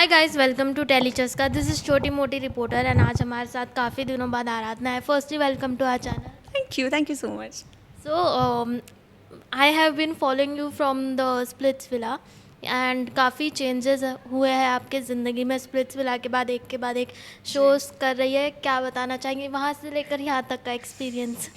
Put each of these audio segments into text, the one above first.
Hi guys, welcome to टेलीचस्का। This is छोटी मोटी रिपोर्टर एंड आज हमारे साथ काफ़ी दिनों बाद आराधना है। Firstly welcome to our channel. Thank you so much. So I have been following you from the Splitsvilla and काफ़ी चेंजेस हुए हैं आपके ज़िंदगी में। स्प्लिट्स विला के बाद एक शोज़ कर रही है, क्या बताना चाहेंगे वहाँ से लेकर यहाँ तक का एक्सपीरियंस?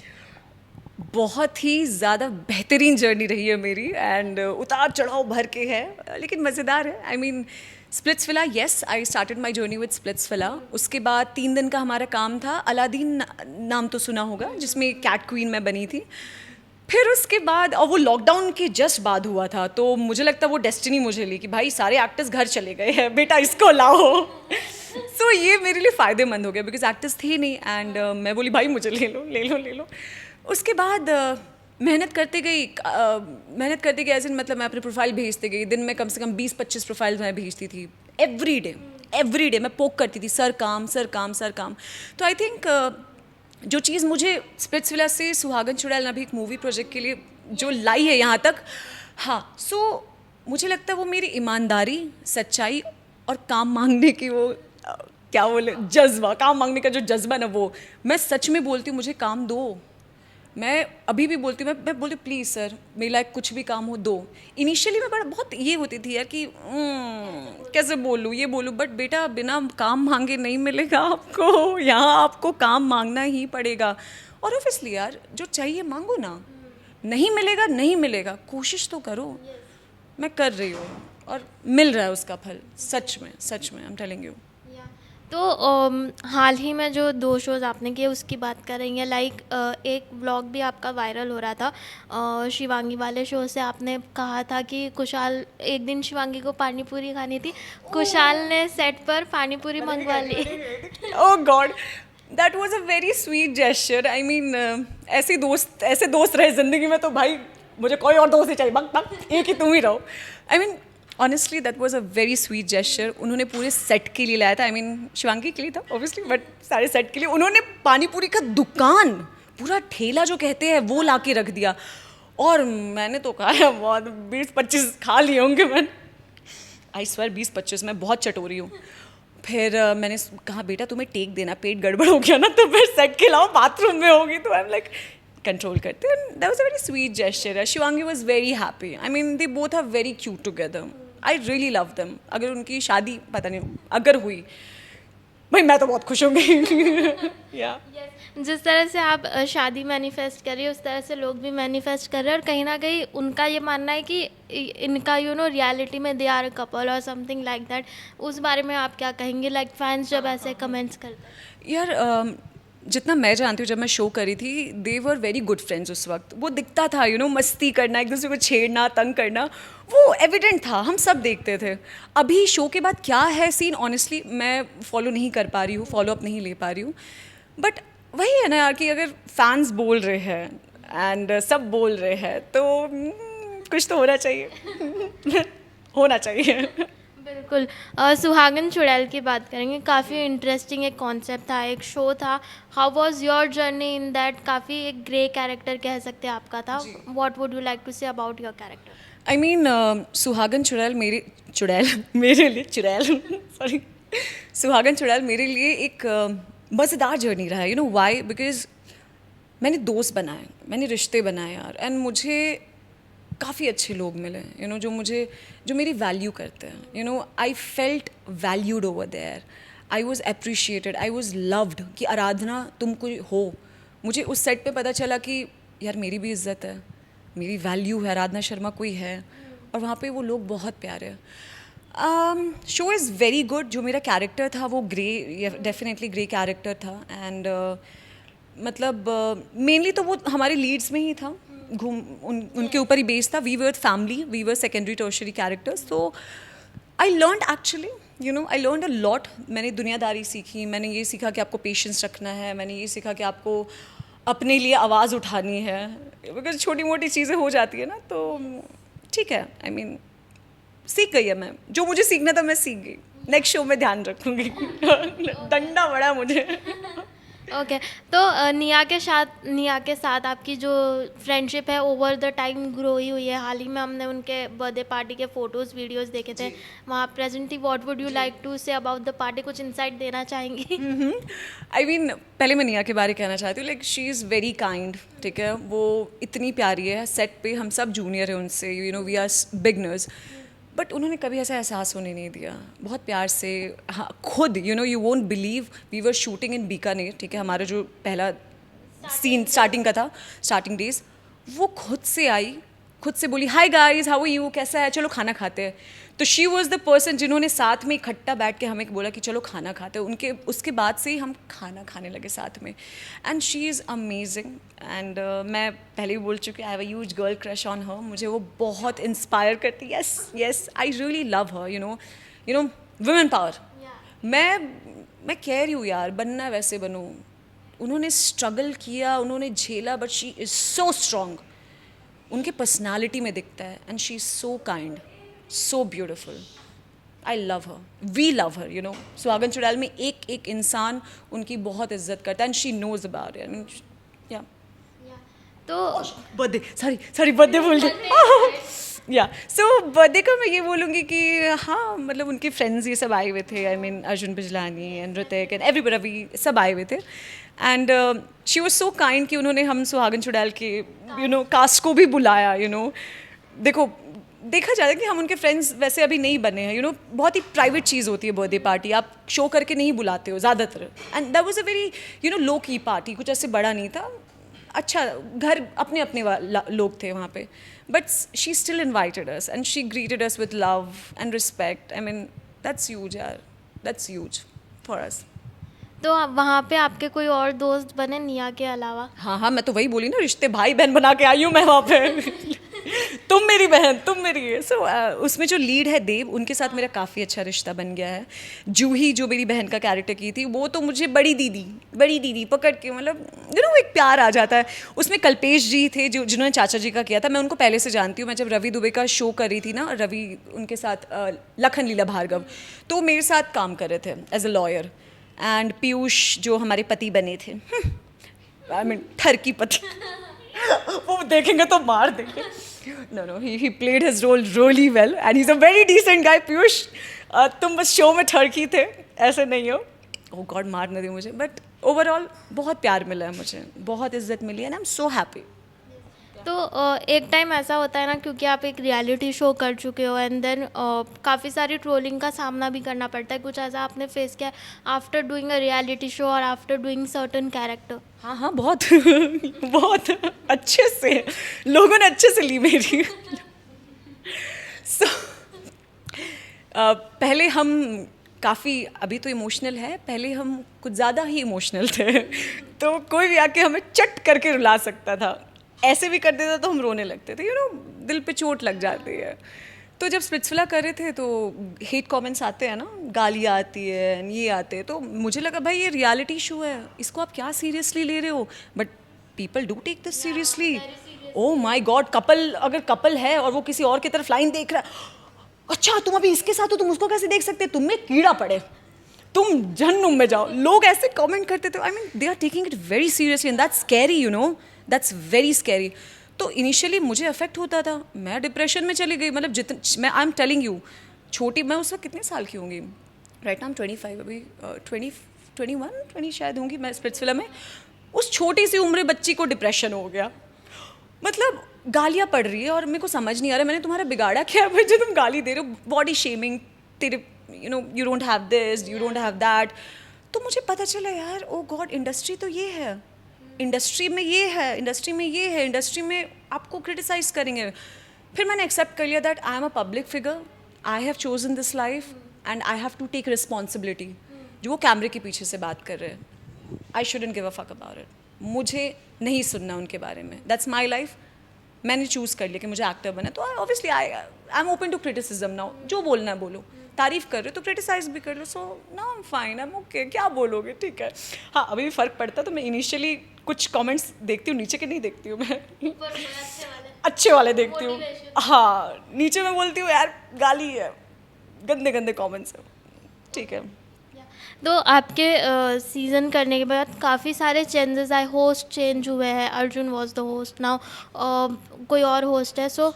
बहुत ही ज़्यादा बेहतरीन जर्नी रही है मेरी एंड उतार चढ़ाव भर के है लेकिन मज़ेदार है। I mean Splitsvilla, yes, I started my journey with Splitsvilla. उसके बाद 3 दिन का हमारा काम था। अलादीन नाम तो सुना होगा, जिसमें कैट क्वीन मैं बनी थी। फिर उसके बाद, और वो लॉकडाउन के जस्ट बाद हुआ था, तो मुझे लगता वो डेस्टिनी मुझे ली कि भाई सारे एक्टर्स घर चले गए हैं, बेटा इसको लाओ। सो ये मेरे लिए फ़ायदेमंद हो गया बिकॉज एक्टर्स थे नहीं एंड मैं बोली भाई मुझे ले लो ले लो ले लो। उसके बाद मेहनत करते गई एज इन, मतलब मैं अपने प्रोफाइल भेजते गई। दिन में कम से कम 20-25 प्रोफाइल्स मैं भेजती थी। एवरी डे मैं पोक करती थी, सर काम सर काम सर काम। तो आई थिंक जो चीज़ मुझे स्प्लिट्सविला से सुहागन चुड़ैल अभी एक मूवी प्रोजेक्ट के लिए जो लाई है यहाँ तक, हाँ, सो मुझे लगता है वो मेरी ईमानदारी, सच्चाई और काम मांगने की वो क्या बोले, जज्बा, काम मांगने का जो जज्बा ना, वो मैं सच में बोलती हूँ मुझे काम दो। मैं अभी भी बोलती हूँ, मैं बोलती प्लीज़ सर मेरे लायक कुछ भी काम हो दो। इनिशियली मैं बहुत ये होती थी यार कि कैसे बोलूँ ये बोलूँ, बट बेटा बिना काम मांगे नहीं मिलेगा आपको, यहाँ आपको काम मांगना ही पड़ेगा। और ऑब्वियसली यार जो चाहिए मांगो ना, नहीं मिलेगा नहीं मिलेगा, कोशिश तो करो। मैं कर रही हूँ और मिल रहा है उसका फल, सच में आई एम टेलिंग यू। तो हाल ही में जो 2 शोज़ आपने किए उसकी बात कर रही हैं, लाइक एक ब्लॉग भी आपका वायरल हो रहा था शिवांगी वाले शो से। आपने कहा था कि कुशाल, एक दिन शिवांगी को पानी पूरी खानी थी, कुशाल ने सेट पर पानी पूरी मंगवा ली। Oh god, that was a very sweet gesture. I mean ऐसे दोस्त रहे ज़िंदगी में तो भाई मुझे कोई और दोस्त नहीं चाहिए, बक एक ही तुम ही रहो। I mean honestly that was a very sweet gesture. उन्होंने पूरे सेट के लिए लाया था, आई मीन शिवांगी के लिए था ऑब्वियसली, बट सारे सेट के लिए उन्होंने पानी पूरी का दुकान, पूरा ठेला जो कहते हैं वो ला के रख दिया। और मैंने तो कहा बहुत 20-25 खा लिए होंगे मैंने, आई स्वेयर 20-25, मैं बहुत चटोरी हूँ। फिर मैंने कहा बेटा तुम्हें टेक देना, पेट गड़बड़ हो गया ना तो फिर सेट के अलावा बाथरूम में होगी, तो आई एम लाइक कंट्रोल करते। That was a very sweet gesture. Shivangi was very happy. I mean they both are very cute together. I really love them. अगर उनकी शादी पता नहीं अगर हुई, भाई मैं तो बहुत खुश होंगी। या जिस तरह से आप शादी मैनिफेस्ट कर रही है, उस तरह से लोग भी मैनिफेस्ट कर रहे हैं, और कहीं ना कहीं उनका ये मानना है कि इनका रियलिटी में दे आर कपल और समथिंग लाइक दैट। उस बारे में आप क्या कहेंगे, लाइक फैंस जब ऐसे कमेंट्स करते हैं? यार जितना मैं जानती हूँ, जब मैं शो करी थी दे वर वेरी गुड फ्रेंड्स। उस वक्त वो दिखता था, मस्ती करना, एक दूसरे को छेड़ना, तंग करना, वो एविडेंट था, हम सब देखते थे। अभी शो के बाद क्या है सीन, ऑनेस्टली मैं फॉलो नहीं कर पा रही हूँ, फॉलो अप नहीं ले पा रही हूँ। बट वही है ना यार कि अगर फैंस बोल रहे हैं एंड सब बोल रहे हैं तो कुछ तो होना चाहिए। होना चाहिए। बिल्कुल। सुहागन चुड़ैल की बात करेंगे, काफ़ी इंटरेस्टिंग एक कॉन्सेप्ट था, एक शो था। How was your journey in that? काफ़ी एक ग्रे कैरेक्टर कह सकते हैं आपका था। What would you like to say about your character? I mean Suhagan Chudail मेरे लिए चुड़ैल सॉरी सुहागन चुड़ैल मेरे लिए एक मज़ेदार जर्नी रहा है। वाई? बिकॉज मैंने दोस्त बनाए, मैंने रिश्ते बनाए यार, एंड मुझे काफ़ी अच्छे लोग मिले जो मेरी वैल्यू करते हैं। I felt valued over there, I was appreciated, I was loved कि आराधना तुम कोई हो। मुझे उस सेट पे पता चला कि यार मेरी भी इज्जत है, मेरी वैल्यू है, आराधना शर्मा कोई है, और वहाँ पे वो लोग बहुत प्यारे हैं। Show is very good. जो मेरा कैरेक्टर था वो ग्रे, डेफिनेटली ग्रे कैरेक्टर था, एंड मतलब मेनली तो वो हमारे लीड्स में ही था, उनके ऊपर ही बेस्ड था। We were family, we were secondary tertiary characters. तो I learned actually, I learned a lot. मैंने दुनियादारी सीखी, मैंने ये सीखा कि आपको पेशेंस रखना है, मैंने ये सीखा कि आपको अपने लिए आवाज़ उठानी है, बिकॉज छोटी मोटी चीज़ें हो जाती है ना, तो ठीक है। आई मीन सीख गई है मैं, जो मुझे सीखना था मैं सीख गई। नेक्स्ट शो में ध्यान रखूँगी। डंडा बड़ा मुझे। ओके। तो निया के साथ आपकी जो फ्रेंडशिप है ओवर द टाइम ग्रो ही हुई है। हाल ही में हमने उनके बर्थडे पार्टी के फोटोज़ वीडियोस देखे थे, वहाँ प्रेजेंट थी। What would you like to say about the party, कुछ इंसाइट देना चाहेंगी? आई मीन पहले मैं निया के बारे में कहना चाहती हूँ, like she is very kind, ठीक है, वो इतनी प्यारी है। सेट पे हम सब जूनियर हैं उनसे, you know we are beginners, but उन्होंने कभी ऐसा एहसास होने नहीं दिया। बहुत प्यार से, हाँ, खुद you know you won't believe, we were shooting in Bikaner, ठीक है, हमारा जो पहला सीन स्टार्टिंग का था, स्टार्टिंग डेज, वो खुद से आई, खुद से बोली hi guys how are you, कैसा है, चलो खाना खाते हैं। तो शी वॉज द पर्सन जिन्होंने साथ में इकट्ठा बैठ के हमें बोला कि चलो खाना खाते हैं। उनके उसके बाद से ही हम खाना खाने लगे साथ में। And she is amazing. And मैं पहले भी बोल चुकी, I have a huge girl crush on her. मुझे वो बहुत इंस्पायर करती है। Yes yes, I really love her, you no women power. मैं कह रही हूँ यार, बनना है वैसे बनो। उन्होंने स्ट्रगल किया, उन्होंने झेला, but she is so strong. उनके पर्सनालिटी में दिखता है। And she is so kind, so beautiful. I love her, we love her, you know. Suhagan Chudail में एक एक इंसान उनकी बहुत इज्जत करता है। And she knows about it. I mean या तो बर्थडे, सॉरी बर्थडे भूल गई। या सो बर्थडे का मैं ये बोलूँगी कि हाँ, मतलब उनके फ्रेंड्स ये सब आए हुए थे। I mean Arjun Bijlani and Hrithik and everybody, Ravi, सब आए हुए थे। And she was so kind कि उन्होंने हम सुहागन चुड़ैल के यू नो कास्ट को भी बुलाया। यू नो देखो, देखा जाता है कि हम उनके फ्रेंड्स वैसे अभी नहीं बने हैं। यू नो बहुत ही प्राइवेट चीज़ होती है बर्थडे पार्टी, आप शो करके नहीं बुलाते हो ज़्यादातर। And that was a very you know low key party, कुछ ऐसे बड़ा नहीं था। अच्छा, घर अपने अपने लोग थे वहाँ पे, but she still invited us and she greeted us with love and respect. I mean that's huge यार, दैट्स ह्यूज फॉर अस। तो वहाँ पे आपके कोई और दोस्त बने निया के अलावा? हाँ हाँ, मैं तो वही बोली ना, रिश्ते भाई बहन बना के आई हूँ मैं वहाँ पे। तुम मेरी बहन, तुम मेरी है। सो उसमें जो लीड है देव, उनके साथ मेरा काफ़ी अच्छा रिश्ता बन गया है। जूही जो मेरी बहन का कैरेक्टर की थी, वो तो मुझे बड़ी दीदी पकड़ के, मतलब यू नो एक प्यार आ जाता है। उसमें कल्पेश जी थे जो जिन्होंने चाचा जी का किया था। मैं उनको पहले से जानती हूँ। मैं जब रवि दुबे का शो कर रही थी ना, रवि उनके साथ लखन लीला भार्गव, तो वो मेरे साथ काम कर रहे थे as a lawyer. And Piyush जो हमारे पति बने थे, आई मीन ठरकी पति, वो देखेंगे तो मार देंगे। No, he played his role really well and he's a very decent guy. Piyush, तुम बस शो में ठरकी थे, ऐसे नहीं हो। Oh God, मार न दे मुझे। बट ओवरऑल बहुत प्यार मिला है मुझे, बहुत इज्जत मिली है, and I am so happy. तो एक टाइम ऐसा होता है ना, क्योंकि आप एक रियलिटी शो कर चुके हो एंड देन काफ़ी सारी ट्रोलिंग का सामना भी करना पड़ता है। कुछ ऐसा आपने फेस किया after doing a reality show और आफ्टर डूइंग सर्टन कैरेक्टर? हाँ हाँ, बहुत बहुत अच्छे से लोगों ने अच्छे से ली मेरी। So, पहले हम काफ़ी, अभी तो इमोशनल है, पहले हम कुछ ज़्यादा ही इमोशनल थे। तो कोई भी आके हमें चट करके रुला सकता था, ऐसे भी कर देता तो हम रोने लगते थे। यू नो दिल पे चोट लग जाती है। तो जब स्प्लिट्सविला कर रहे थे तो हेट कमेंट्स आते हैं ना, गालियाँ आती है, ये आते हैं, तो मुझे लगा भाई ये रियलिटी शो है, इसको आप क्या सीरियसली ले रहे हो। But people do take this seriously. Oh my God, couple अगर कपल है और वो किसी और की तरफ लाइन देख रहा है, अच्छा तुम अभी इसके साथ हो, तुम उसको कैसे देख सकते, तुम में कीड़ा पड़े, तुम जहन्नुम में जाओ, लोग ऐसे कमेंट करते थे। I mean they are taking it very seriously and that's scary, you know, that's very scary. तो इनिशियली मुझे अफेक्ट होता था, मैं डिप्रेशन में चली गई। मतलब जितने मैं, आई एम टेलिंग यू, छोटी, मैं उस वक्त कितने साल की होंगी, राइट नाउ 25, अभी 21 शायद होंगी मैं स्प्लिट्सविला में। उस छोटी सी उम्र बच्ची को डिप्रेशन हो गया। मतलब गालियाँ पड़ रही है और मेरे को समझ नहीं आ रहा मैंने तुम्हारा बिगाड़ा क्या है जो तुम गाली दे रहे हो, बॉडी शेमिंग, तेरे you know you don't have this, you don't have that. तो मुझे पता चला यार, ओ गॉड, इंडस्ट्री तो ये है, इंडस्ट्री में ये है, इंडस्ट्री में ये है, इंडस्ट्री में आपको क्रिटिसाइज करेंगे। फिर मैंने एक्सेप्ट कर लिया that I am a public figure, I have chosen this life and I have to take responsibility. जो वो कैमरे के पीछे से बात कर रहे हैं, I shouldn't give a fuck about it. मुझे नहीं सुनना उनके बारे में, दैट्स माई लाइफ। मैंने चूज़ कर लिया कि मुझे एक्टर बनना है, तो obviously I am open to criticism now. जो बोलना है बोलो, तारीफ कर रहे हो तो क्रिटिसाइज भी कर लो। सो ना I am fine, I am okay, क्या बोलोगे, ठीक है। हाँ, अभी भी फ़र्क पड़ता है, तो मैं इनिशियली कुछ कमेंट्स देखती हूँ, नीचे के नहीं देखती हूँ मैं, अच्छे वाले देखती हूँ। हाँ, नीचे मैं बोलती हूँ यार गाली है, गंदे गंदे कमेंट्स है, ठीक है। तो आपके सीज़न करने के बाद काफ़ी सारे चेंजेस आए, होस्ट चेंज हुए हैं, Arjun was the host, now कोई और होस्ट है, सो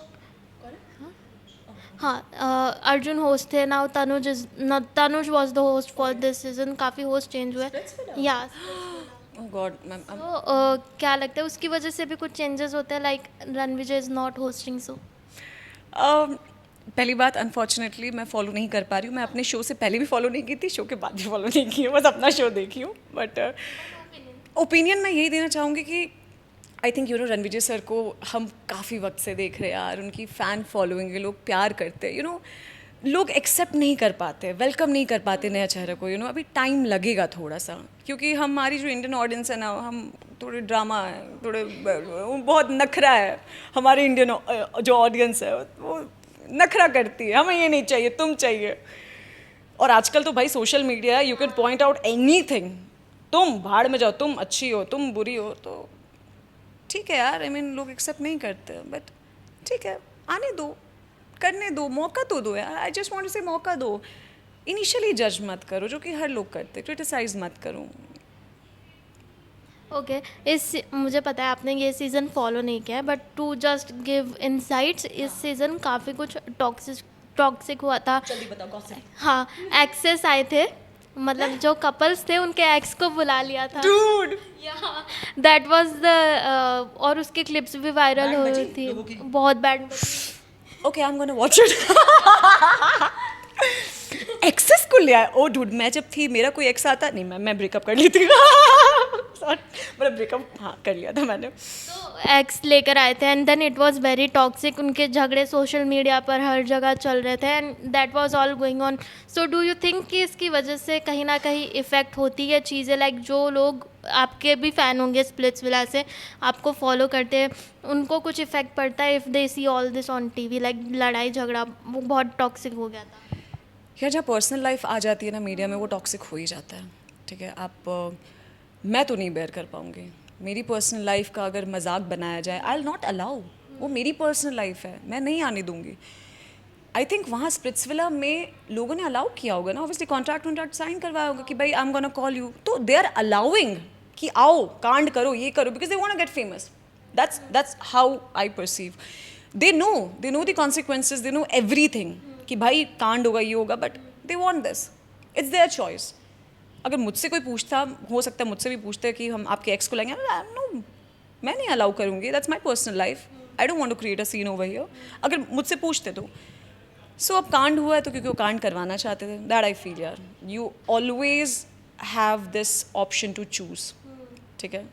हाँ, अर्जुन होस्ट थे, now Tanuj was the host for this season, काफ़ी होस्ट चेंज हुए या ओह गॉड मैम। तो क्या लगता है उसकी वजह से भी कुछ चेंजेस होते हैं, like Ranvijay is not hosting, so पहली बात अनफॉर्चुनेटली मैं फॉलो नहीं कर पा रही हूँ। मैं अपने शो से पहले भी फॉलो नहीं की थी, शो के बाद भी फॉलो नहीं की हूँ, बस अपना शो देखी हूँ। बट ओपिनियन मैं यही देना चाहूँगी कि आई थिंक रणविजय सर को हम काफ़ी वक्त से देख रहे हैं यार, उनकी फ़ैन फॉलोइंग है, लोग प्यार करते हैं, लोग एक्सेप्ट नहीं कर पाते, वेलकम नहीं कर पाते नया चेहरे को, अभी टाइम लगेगा थोड़ा सा, क्योंकि हमारी जो इंडियन ऑडियंस है ना, हम थोड़े ड्रामा है, थोड़े बहुत नखरा है, हमारे इंडियन जो ऑडियंस है वो नखरा करती है, हमें ये नहीं चाहिए, तुम चाहिए। और आजकल तो भाई सोशल मीडिया है, you can point out anything, तुम भाड़ में जाओ, तुम अच्छी हो, तुम बुरी हो, तो ठीक है यार, लोग एक्सेप्ट नहीं करते, बट ठीक है, आने दो, करने दो, मौका तो दो यार। आई जस्ट वांट टू से मौका दो, इनिशियली जज मत करो, जो कि हर लोग करते, क्रिटिसाइज मत करो। ओके मुझे पता है आपने ये सीज़न फॉलो नहीं किया है, but to just give insights, इस सीज़न काफ़ी कुछ टॉक्सिक हुआ था। जल्दी बताओ गॉसिप। हाँ, एक्सेस आए थे, मतलब जो कपल्स थे उनके एक्स को बुला लिया था। डूड दैट वाज द और उसके क्लिप्स भी वायरल हो रही थी, बहुत bad. Okay, I am gonna watch it. Access को लिया है? ओ डूड, मैं जब थी, मेरा कोई एक्स आता नहीं, मैं ब्रेकअप कर ली थी। मतलब ब्रेकअप हाँ कर लिया था मैंने। तो एक्स लेकर आए थे and then it was very toxic, उनके झगड़े सोशल मीडिया पर हर जगह चल रहे थे and that was all going on. So do you think कि इसकी वजह से कहीं ना कहीं इफ़ेक्ट होती है चीज़ें, लाइक जो लोग आपके भी फ़ैन होंगे स्प्लिट्सविला से, आपको फॉलो करते हैं, उनको कुछ इफ़ेक्ट पड़ता है if they see all this on TV, like लड़ाई झगड़ा वो बहुत टॉक्सिक हो गया था? यार जहाँ पर्सनल लाइफ आ जाती है ना मीडिया में, वो टॉक्सिक हो ही जाता है, ठीक है। मैं तो नहीं बेयर कर पाऊँगी, मेरी पर्सनल लाइफ का अगर मजाक बनाया जाए, आई विल नॉट अलाउ, वो मेरी पर्सनल लाइफ है, मैं नहीं आने दूंगी। आई थिंक वहाँ स्प्लिट्सविला में लोगों ने अलाउ किया होगा ना, ऑब्वियसली कॉन्ट्रैक्ट साइन करवाया होगा कि भाई आई एम गोना कॉल यू, तो दे आर अलाउइंग कि आओ कांड करो, ये करो, because they want to get famous. That's how I perceive. They know the consequences, they know everything कि भाई कांड होगा, ये होगा, but they want this, it's their choice. अगर मुझसे कोई पूछता, हो सकता है मुझसे भी पूछते कि हम आपके एक्स को लाएंगे, नो, मैं नहीं अलाउ करूँगी, that's my personal life, I don't want to create a scene over here. अगर मुझसे पूछते तो अब कांड हुआ है तो क्योंकि वो कांड करवाना चाहते थे, दैट आई फील यार, you always have this option to choose, ठीक है,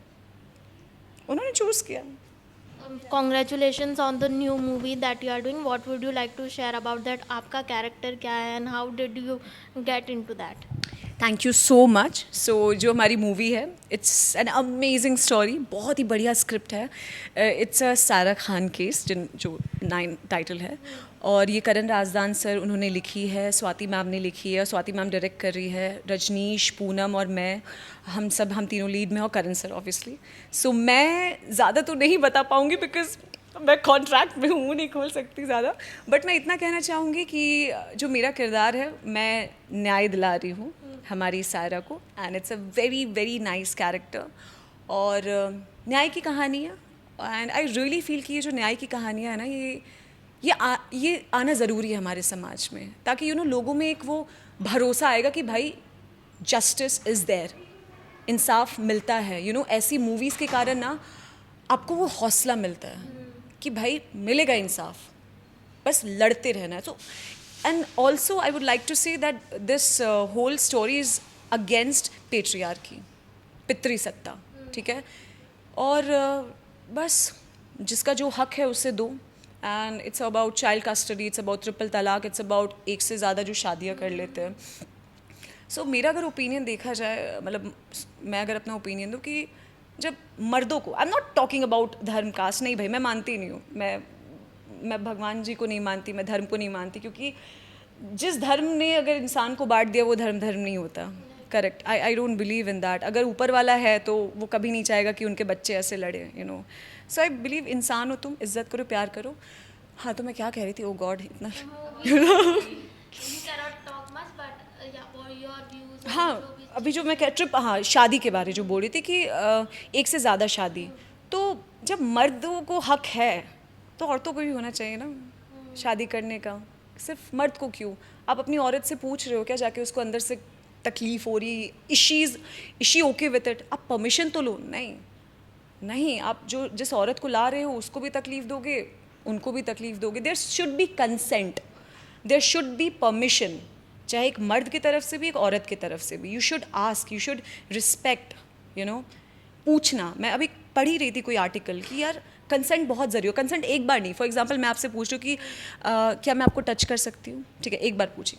उन्होंने चूज़ किया। Congratulations on the new movie that you are doing. What would you like to share about that? आपका कैरेक्टर क्या है and how did you get into that? Thank you so much. So जो हमारी movie है, it's an amazing story, बहुत ही बढ़िया script है। It's a सारा खान केस, जो 9 टाइटल है, और ये करण राजदान सर उन्होंने लिखी है, स्वाति मैम ने लिखी है, स्वाति मैम डायरेक्ट कर रही है, रजनीश, पूनम और मैं, हम तीनों लीड में, और करण सर ऑब्वियसली। सो मैं ज़्यादा तो नहीं बता पाऊँगी बिकॉज मैं कॉन्ट्रैक्ट में हूँ, नहीं खोल सकती ज़्यादा, बट मैं इतना कहना चाहूँगी कि जो मेरा किरदार है, मैं न्याय दिला रही हूँ हमारी सायरा को, and it's a very very nice character, और न्याय की कहानी है, एंड आई रियली फील कि ये जो न्याय की कहानियाँ है ना, ये आना ज़रूरी है हमारे समाज में, ताकि लोगों में एक वो भरोसा आएगा कि भाई जस्टिस इज़ देयर, इंसाफ मिलता है। ऐसी मूवीज़ के कारण ना आपको वो हौसला मिलता है कि भाई मिलेगा इंसाफ, बस लड़ते रहना है। So and also I would like to say that this whole story is against patriarchy, पितृसत्ता, ठीक है, और बस जिसका जो हक है उसे दो, and it's about child custody, it's about triple तलाक, इट्स अबाउट एक से ज़्यादा जो शादियाँ कर लेते हैं। सो मेरा अगर ओपिनियन देखा जाए, मतलब मैं अगर अपना ओपिनियन दूँ कि जब मर्दों को, I am not talking about धर्म कास्ट, नहीं भाई, मैं मानती नहीं हूँ, मैं भगवान जी को नहीं मानती, मैं धर्म को नहीं मानती, क्योंकि जिस धर्म ने अगर इंसान को बांट दिया वो धर्म नहीं होता, correct. I don't believe in that. अगर ऊपर वाला है तो वो कभी नहीं चाहेगा कि उनके बच्चे ऐसे लड़े, सो आई बिलीव इंसान हो तुम, इज्जत करो, प्यार करो। हाँ, तो मैं क्या कह रही थी, ओ गॉड, इतना You cannot talk much, but और योर व्यूज हाँ, अभी जो मैं ट्रिप, हाँ, शादी के बारे जो बोल रही थी कि एक से ज़्यादा शादी, तो जब मर्दों को हक है तो औरतों को भी होना चाहिए ना शादी करने का। सिर्फ मर्द को क्यों? आप अपनी औरत से पूछ रहे हो क्या जाके उसको अंदर से तकलीफ हो रही, is she okay with it? आप परमिशन तो लो। नहीं नहीं, आप जो जिस औरत को ला रहे हो उसको भी तकलीफ दोगे, उनको भी तकलीफ दोगे। There should be consent, there should be permission, चाहे एक मर्द की तरफ से भी एक औरत की तरफ से भी। You should ask, you should respect, you know, पूछना। मैं अभी पढ़ ही रही थी कोई आर्टिकल कि यार कंसेंट बहुत ज़रूरी है। कंसेंट एक बार नहीं, फॉर एग्जांपल मैं आपसे पूछ रही हूँ कि क्या मैं आपको टच कर सकती हूँ, ठीक है, एक बार पूछी,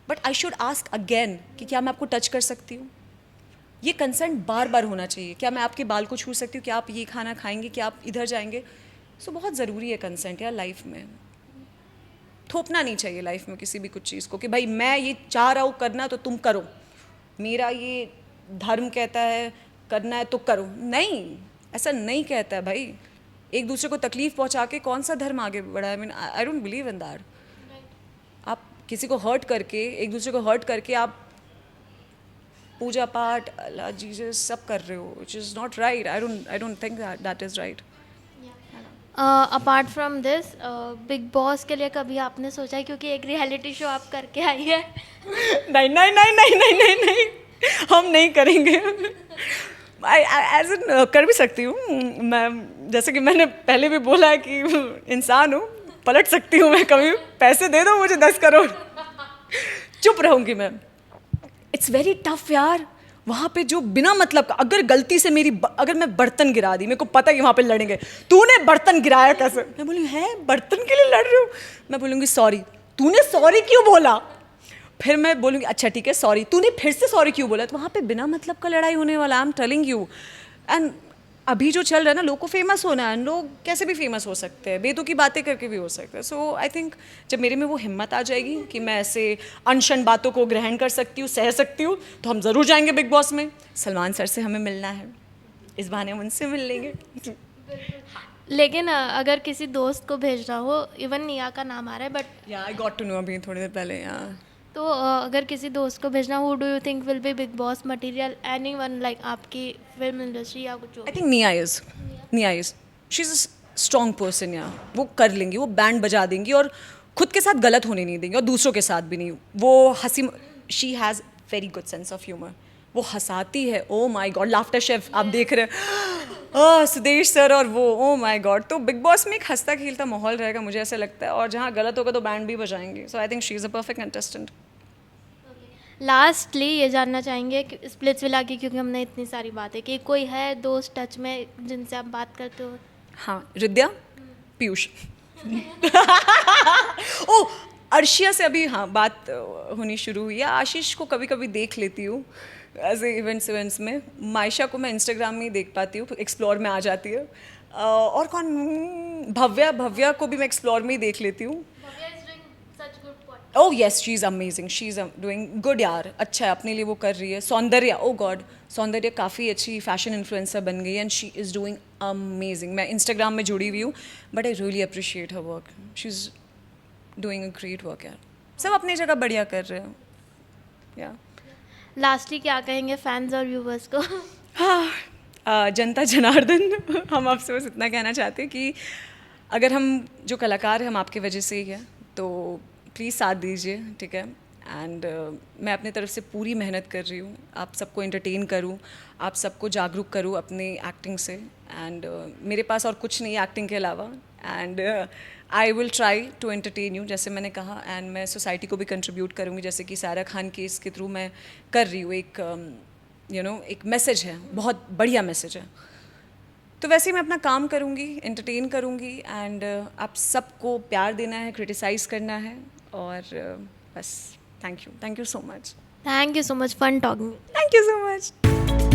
but I should ask again कि क्या मैं आपको टच कर सकती हूँ। ये कंसेंट बार बार होना चाहिए। क्या मैं आपके बाल को छू सकती हूँ, क्या आप ये खाना खाएंगे, क्या आप इधर जाएंगे? सो बहुत ज़रूरी है कंसेंट यार लाइफ में। थोपना नहीं चाहिए लाइफ में किसी भी कुछ चीज़ को कि भाई मैं ये चाह रहा हूँ करना तो तुम करो, मेरा ये धर्म कहता है करना है तो करो। नहीं, ऐसा नहीं कहता है भाई। एक दूसरे को तकलीफ पहुँचा के कौन सा धर्म आगे बढ़ा है? I mean I don't believe in that. आप किसी को हर्ट करके, एक दूसरे को हर्ट करके आप पूजा पाठ, अल्लाह, जीसस सब कर रहे हो, which is not right. I don't think that is right. Apart from this, big boss के लिए कभी आपने सोचा है, क्योंकि एक रियलिटी शो आप करके आई है? नहीं नहीं नहीं नहीं नहीं नहीं नहीं, हम नहीं करेंगे। एज इन कर भी सकती हूँ मैं, जैसे कि मैंने पहले भी बोला है कि इंसान हूँ, पलट सकती हूँ मैं कभी। पैसे दे दो मुझे 10 करोड़, चुप रहूँगी मैं। इट्स वेरी टफ यार। वहाँ पे जो बिना मतलब का, अगर गलती से अगर मैं बर्तन गिरा दी, मेरे को पता है कि वहाँ पे लड़ेंगे, तूने बर्तन गिराया कैसे? मैं बोलूँगी है बर्तन के लिए लड़ रही हूँ? मैं बोलूँगी सॉरी। तूने सॉरी क्यों बोला? फिर मैं बोलूँगी अच्छा ठीक है सॉरी। तूने फिर से सॉरी क्यों बोला? तो वहाँ पे बिना मतलब का लड़ाई होने वाला, I am telling you. And अभी जो चल रहा है ना, लोग को फेमस होना है, लोग कैसे भी फेमस हो सकते हैं, बेतुकी बातें करके भी हो सकते हैं। सो आई थिंक जब मेरे में वो हिम्मत आ जाएगी कि मैं ऐसे अनशन बातों को ग्रहण कर सकती हूँ, सह सकती हूँ, तो हम ज़रूर जाएंगे बिग बॉस में। सलमान सर से हमें मिलना है, इस बहाने हम उनसे मिल लेंगे। लेकिन अगर किसी दोस्त को भेजना हो, इवन निया का नाम आ रहा है, बट या आई गॉट टू नो अभी थोड़ी देर पहले। तो अगर किसी दोस्त को भेजना, who do you think will be big boss material? Anyone, like आपकी फिल्म इंडस्ट्री या कुछ आई थिंक निया is she is a strong person. या वो कर लेंगी, वो बैंड बजा देंगी और खुद के साथ गलत होने नहीं देंगे और दूसरों के साथ भी नहीं। वो हंसी, she has very good sense of humour. वो हंसाती है, ओ माई गॉड। लाफ्टर शेफ आप देख रहे हैं, सुदेश सर और वो, ओ माई गॉड। तो बिग बॉस में एक हंसता खेलता माहौल रहेगा, मुझे ऐसा लगता है, और जहाँ गलत होगा तो बैंड भी बजाएंगे। So I think she is a perfect contestant. Lastly ये जानना चाहेंगे कि स्प्लिट्सविला की, क्योंकि हमने इतनी सारी बातें की, कोई है दोस्त टच में जिनसे आप बात करते हो? हाँ, रिद्या, पीयूष। ओ, अर्शिया से अभी हाँ बात होनी शुरू हुई है। आशीष को कभी कभी देख लेती हूँ ऐसे इवेंट्स में। मायशा को मैं इंस्टाग्राम में ही देख पाती हूँ, एक्सप्लोर में आ जाती है। और कौन, भव्या को भी मैं एक्सप्लोर में ही देख लेती हूँ। Oh yes, she is amazing, she is doing good यार। अच्छा है, अपने लिए वो कर रही है। सौंदर्या, ओ गॉड, सौंदर्या काफ़ी अच्छी फैशन इन्फ्लुएंसर बन गई है and she is doing amazing. मैं इंस्टाग्राम में जुड़ी हुई हूँ, but I really appreciate her work. She is doing a great work यार। सब अपनी जगह बढ़िया कर रहे हैं या। लास्टली क्या कहेंगे फैंस और व्यूवर्स को? हाँ, जनता जनार्दन, हम आपसे बस इतना कहना चाहते हैं कि अगर हम जो कलाकार हैं हम आपकी वजह से ही हैं, तो प्लीज़ साथ दीजिए, ठीक है। एंड मैं अपने तरफ से पूरी मेहनत कर रही हूँ, आप सबको एंटरटेन करूँ, आप सबको जागरूक करूँ अपनी एक्टिंग से। एंड मेरे पास और कुछ नहीं है एक्टिंग के अलावा। And I will try to entertain you, जैसे मैंने कहा। एंड मैं सोसाइटी को भी कंट्रीब्यूट करूँगी, जैसे कि सारा खान केस के थ्रू मैं कर रही हूँ। एक एक मैसेज है, बहुत बढ़िया मैसेज है। तो वैसे ही मैं अपना काम करूँगी, एंटरटेन करूँगी। एंड आप सबको प्यार देना है, क्रिटिसाइज़ करना है, और बस thank you so much. Thank you so much, fun talking. Thank you so much.